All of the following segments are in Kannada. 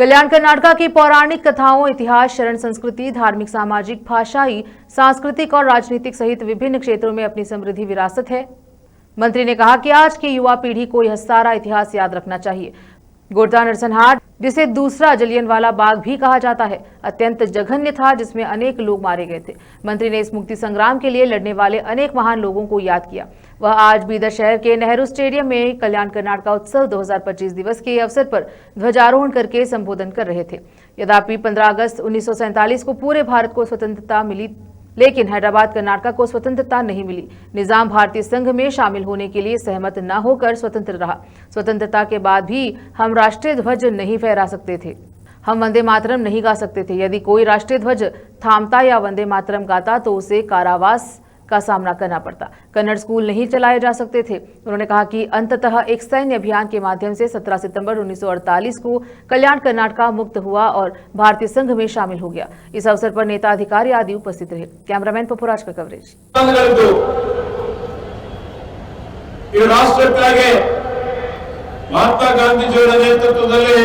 कल्याण कर्नाटक की पौराणिक कथाओं, इतिहास, शरण संस्कृति, धार्मिक, सामाजिक, भाषाई, सांस्कृतिक और राजनीतिक सहित विभिन्न क्षेत्रों में अपनी समृद्ध विरासत है। मंत्री ने कहा कि आज की युवा पीढ़ी को यह सारा इतिहास याद रखना चाहिए। गोड्डा नरसंहार, जिसे दूसरा जलियांवाला बाग भी कहा जाता है, अत्यंत जघन्य था, जिसमें अनेक लोग मारे गए थे। मंत्री ने इस मुक्ति संग्राम के लिए लड़ने वाले अनेक महान लोगों को याद किया। वह आज बीदर शहर के नेहरू स्टेडियम में कल्याण कर्नाटक उत्सव 2025 दिवस के अवसर पर ध्वजारोहण करके संबोधन कर रहे थे। यद्यपि 15 अगस्त 1947 को पूरे भारत को स्वतंत्रता मिली, लेकिन हैदराबाद कर्नाटक को स्वतंत्रता नहीं मिली। निजाम भारतीय संघ में शामिल होने के लिए सहमत न होकर स्वतंत्र रहा। स्वतंत्रता के बाद भी हम राष्ट्रीय ध्वज नहीं फहरा सकते थे, हम वंदे मातरम नहीं गा सकते थे। यदि कोई राष्ट्रीय ध्वज थामता या वंदे मातरम गाता तो उसे कारावास का सामना करना पड़ता। कन्नड़ स्कूल नहीं चलाए जा सकते थे। उन्होंने कहा कि अंततः एक सैन्य अभियान के माध्यम से 17 सितंबर 1948 को कल्याण कर्नाटक मुक्त हुआ और भारतीय संघ में शामिल हो गया। इस अवसर पर नेता, अधिकारी आदि उपस्थित रहे। कैमरामैन पपुराज का कवरेज। राष्ट्रक्काಗಿ ಮಹಾತ್ಮ ಗಾಂಧೀಜಿಯವರ ನೇತೃತ್ವದಲ್ಲಿ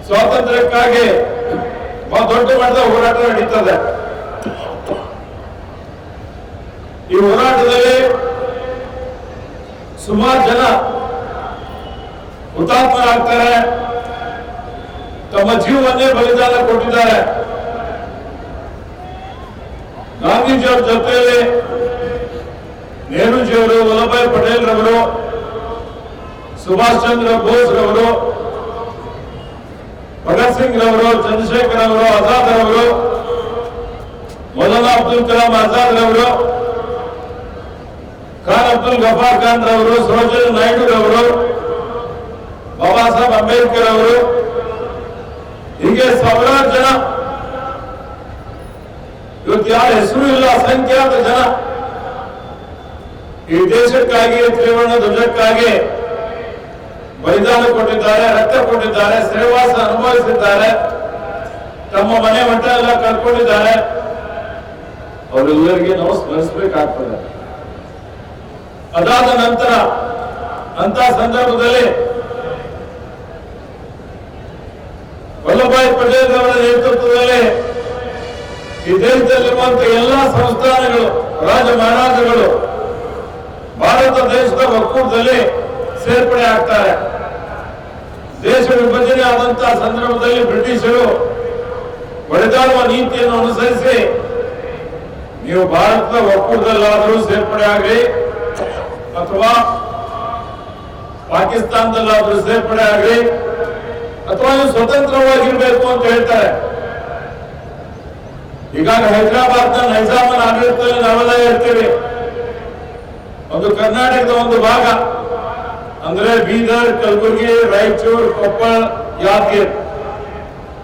ಸ್ವಾತಂತ್ರ್ಯಕ್ಕಾಗಿ ಬಹಳ ದೊಡ್ಡ ಮಟ್ಟದ ಹೋರಾಟ ನಡೀತದೆ। ಈ ಹೋರಾಟದಲ್ಲಿ ಸುಮಾರು ಜನ ಹುತಾತ್ಮರಾಗ್ತಾರೆ, ತಮ್ಮ ಜೀವವನ್ನೇ ಬಲಿದಾನ ಕೊಟ್ಟಿದ್ದಾರೆ। ಗಾಂಧೀಜಿಯವರ ಜೊತೆಯಲ್ಲಿ ನೆಹರೂಜಿಯವರು, ವಲ್ಲಭಭಾಯಿ ಪಟೇಲ್ ರವರು, ಸುಭಾಷ್ ಚಂದ್ರ ಬೋಸ್ ರವರು, ಭಗತ್ ಸಿಂಗ್ ರವರು, ಚಂದ್ರಶೇಖರ್ ಅವರು, ಆಜಾದ್ ರವರು, ಮೌಲಾನಾ ಅಬ್ದುಲ್ ಕಲಾಂ ಆಜಾದ್ ರವರು, ಖಾನ್ ಅಬ್ದುಲ್ ಗಫಾರ್ ಖಾನ್ ರವರು, ಸರೋಜಿನಿ ನಾಯ್ಡು ರವರು, ಬಾಬಾ ಸಾಹೇಬ್ ಅಂಬೇಡ್ಕರ್ ಅವರು, ಹೀಗೆ ಸಾವಿರಾರು ಜನ, ಇವತ್ತು ಯಾರ ಹೆಸರು ಇಲ್ಲ, ಅಸಂಖ್ಯಾತ ಜನ ಈ ದೇಶಕ್ಕಾಗಿ, ತ್ರಿವರ್ಣ ಧ್ವಜಕ್ಕಾಗಿ ಬಲಿದಾನ ಕೊಟ್ಟಿದ್ದಾರೆ, ರಕ್ತ ಕೊಟ್ಟಿದ್ದಾರೆ, ಸೆರೆವಾಸ ಅನುಭವಿಸಿದ್ದಾರೆ, ತಮ್ಮ ಮನೆ ಮಠ ಎಲ್ಲ ಕಳ್ಕೊಂಡಿದ್ದಾರೆ। ಅವರೆಲ್ಲರಿಗೆ ನಾವು ಸ್ಮರಿಸಬೇಕಾಗ್ತದೆ। ಅದಾದ ನಂತರ ಅಂತ ಸಂದರ್ಭದಲ್ಲಿ ವಲ್ಲಭಭಾಯಿ ಪಟೇಲ್ ಅವರ ನೇತೃತ್ವದಲ್ಲಿ ಈ ದೇಶದಲ್ಲಿರುವಂತಹ ಎಲ್ಲಾ ಸಂಸ್ಥಾನಗಳು, ರಾಜ ಮಹಾರಾಜಗಳು ಭಾರತ ದೇಶದ ಒಕ್ಕೂಟದಲ್ಲಿ ಸೇರ್ಪಡೆ ಆಗ್ತಾರೆ। ದೇಶ ವಿಭಜನೆ ಆದಂತಹ ಸಂದರ್ಭದಲ್ಲಿ ಬ್ರಿಟಿಷರು ಒಡೆದಾಡುವ ನೀತಿಯನ್ನು ಅನುಸರಿಸಿ ನೀವು ಭಾರತದ ಒಕ್ಕೂಟದಲ್ಲಾದರೂ ಸೇರ್ಪಡೆ ಆಗಲಿ ಅಥವಾ ಪಾಕಿಸ್ತಾನದಲ್ಲಾದರೂ ಸೇರ್ಪಡೆ ಆಗಲಿ ಅಥವಾ ನೀವು ಸ್ವತಂತ್ರವಾಗಿರ್ಬೇಕು ಅಂತ ಹೇಳ್ತಾರೆ। ಈಗಾಗ ಹೈದರಾಬಾದ್ನ ನೈಜಾಮನ ಆಡಳಿತದಲ್ಲಿ ನಾವೆಲ್ಲ ಇರ್ತೀವಿ, ಒಂದು ಕರ್ನಾಟಕದ ಒಂದು ಭಾಗ ಅಂದ್ರೆ ಬೀದರ್, ಕಲಬುರಗಿ, ರಾಯಚೂರು, ಕೊಪ್ಪಳ, ಯಾದಗಿರಿ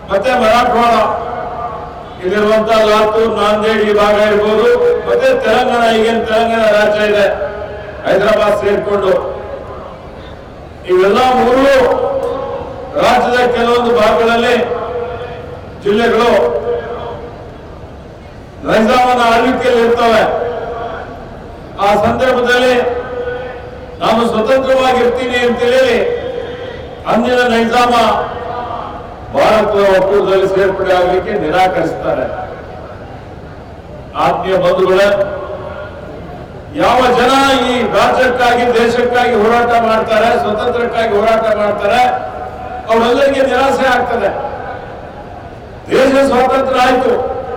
ಮತ್ತೆ ಮರಾಠವಾಡ ಇಲ್ಲಿರುವಂತಹ ಲಾತೂರ್, ನಾಂದೇಡ್ ಈ ಭಾಗ ಇರ್ಬೋದು, ಮತ್ತೆ ತೆಲಂಗಾಣ, ಈಗೇನು ತೆಲಂಗಾಣ ರಾಜ್ಯ ಇದೆ ಹೈದರಾಬಾದ್ ಸೇರ್ಕೊಂಡು, ಇವೆಲ್ಲ ಮೂರು ರಾಜ್ಯದ ಕೆಲವೊಂದು ಭಾಗಗಳಲ್ಲಿ ಜಿಲ್ಲೆಗಳು ನೈಜಾಮನ ಆಳ್ವಿಕೆಯಲ್ಲಿ ಇರ್ತವೆ। ಆ ಸಂದರ್ಭದಲ್ಲಿ ನಾನು ಸ್ವತಂತ್ರವಾಗಿರ್ತೀನಿ ಅಂತೇಳಿ ಅಂದಿನ ನೈಜಾಮ ಭಾರತದ ಒಕ್ಕೂಟದಲ್ಲಿ ಸೇರ್ಪಡೆ ಆಗಲಿಕ್ಕೆ ನಿರಾಕರಿಸ್ತಾರೆ। ಆತ್ಮೀಯ ಬಂಧುಗಳೇ, ಯಾವ ಜನ ಈ ರಾಜ್ಯಕ್ಕಾಗಿ, ದೇಶಕ್ಕಾಗಿ ಹೋರಾಟ ಮಾಡ್ತಾರೆ, ಸ್ವತಂತ್ರಕ್ಕಾಗಿ ಹೋರಾಟ ಮಾಡ್ತಾರೆ, ಅವರೆಲ್ಲರಿಗೆ ನಿರಾಸೆ ಆಗ್ತದೆ। ದೇಶ ಸ್ವಾತಂತ್ರ್ಯ ಆಯ್ತು,